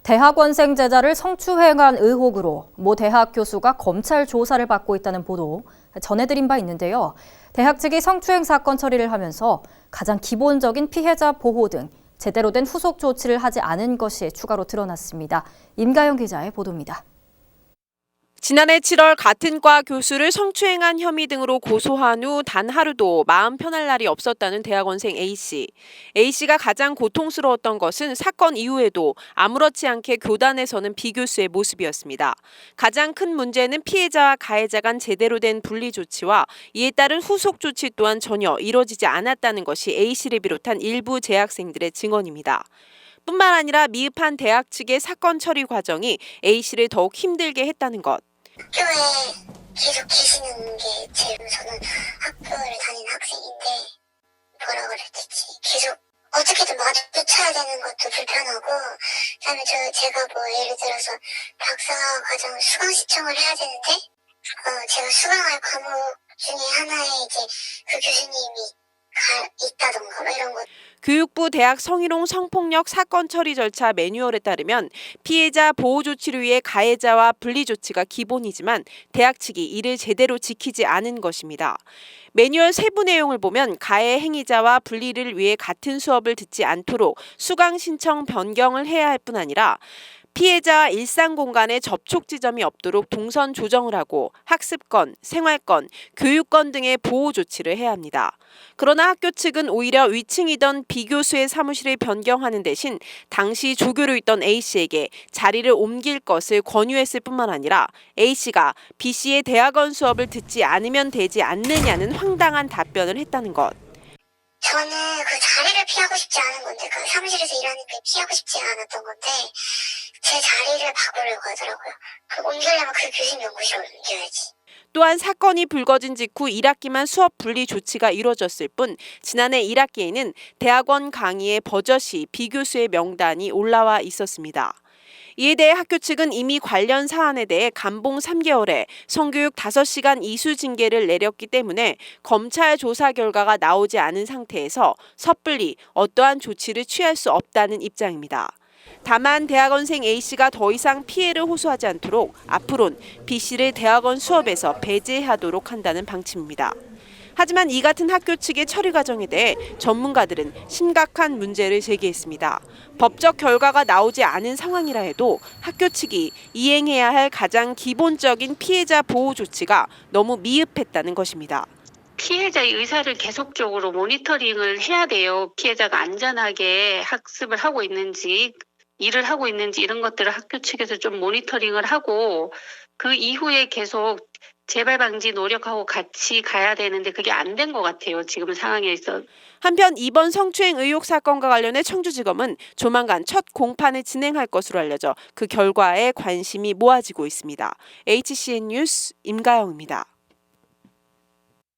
대학원생 제자를 성추행한 의혹으로 모 대학 교수가 검찰 조사를 받고 있다는 보도 전해드린 바 있는데요. 대학 측이 성추행 사건 처리를 하면서 가장 기본적인 피해자 보호 등 제대로 된 후속 조치를 하지 않은 것이 추가로 드러났습니다. 임가영 기자의 보도입니다. 지난해 7월 같은 과 교수를 성추행한 혐의 등으로 고소한 후 단 하루도 마음 편할 날이 없었다는 대학원생 A씨. A씨가 가장 고통스러웠던 것은 사건 이후에도 아무렇지 않게 교단에서는 B 교수의 모습이었습니다. 가장 큰 문제는 피해자와 가해자 간 제대로 된 분리 조치와 이에 따른 후속 조치 또한 전혀 이뤄지지 않았다는 것이 A씨를 비롯한 일부 재학생들의 증언입니다. 뿐만 아니라 미흡한 대학 측의 사건 처리 과정이 A씨를 더욱 힘들게 했다는 것. 학교에 계속 계시는 게 제일 저는 학교를 다니는 학생인데 뭐라 그랬지 계속 어떻게든 마주쳐야 되는 것도 불편하고 그다음에 제가 뭐 예를 들어서 박사 과정 수강 신청을 해야 되는데 제가 수강할 과목 중에 하나에 이제 그 교수님이 있다던가 뭐 이런 거. 교육부 대학 성희롱 성폭력 사건 처리 절차 매뉴얼에 따르면 피해자 보호 조치를 위해 가해자와 분리 조치가 기본이지만 대학 측이 이를 제대로 지키지 않은 것입니다. 매뉴얼 세부 내용을 보면 가해 행위자와 분리를 위해 같은 수업을 듣지 않도록 수강 신청 변경을 해야 할 뿐 아니라 피해자와 일상 공간에 접촉 지점이 없도록 동선 조정을 하고 학습권, 생활권, 교육권 등의 보호 조치를 해야 합니다. 그러나 학교 측은 오히려 위층이던 B 교수의 사무실을 변경하는 대신 당시 조교로 있던 A씨에게 자리를 옮길 것을 권유했을 뿐만 아니라 A씨가 B씨의 대학원 수업을 듣지 않으면 되지 않느냐는 황당한 답변을 했다는 것. 저는 그 자리를 피하고 싶지 않은 건데 그 사무실에서 일하는 게 피하고 싶지 않았던 건데 제 자리를 바꾸려고 하더라고요. 옮기려면 그 교수님 연구실로 옮겨야지. 또한 사건이 불거진 직후 1학기만 수업 분리 조치가 이루어졌을 뿐 지난해 1학기에는 대학원 강의에 버젓이 B 교수의 명단이 올라와 있었습니다. 이에 대해 학교 측은 이미 관련 사안에 대해 감봉 3개월에 성교육 5시간 이수 징계를 내렸기 때문에 검찰 조사 결과가 나오지 않은 상태에서 섣불리 어떠한 조치를 취할 수 없다는 입장입니다. 다만 대학원생 A씨가 더 이상 피해를 호소하지 않도록 앞으론 B씨를 대학원 수업에서 배제하도록 한다는 방침입니다. 하지만 이 같은 학교 측의 처리 과정에 대해 전문가들은 심각한 문제를 제기했습니다. 법적 결과가 나오지 않은 상황이라 해도 학교 측이 이행해야 할 가장 기본적인 피해자 보호 조치가 너무 미흡했다는 것입니다. 피해자의 의사를 계속적으로 모니터링을 해야 돼요. 피해자가 안전하게 학습을 하고 있는지, 일을 하고 있는지 이런 것들을 학교 측에서 좀 모니터링을 하고 그 이후에 계속 재발 방지 노력하고 같이 가야 되는데 그게 안 된 것 같아요. 지금 상황에서. 한편 이번 성추행 의혹 사건과 관련해 청주지검은 조만간 첫 공판을 진행할 것으로 알려져 그 결과에 관심이 모아지고 있습니다. HCN 뉴스 임가영입니다.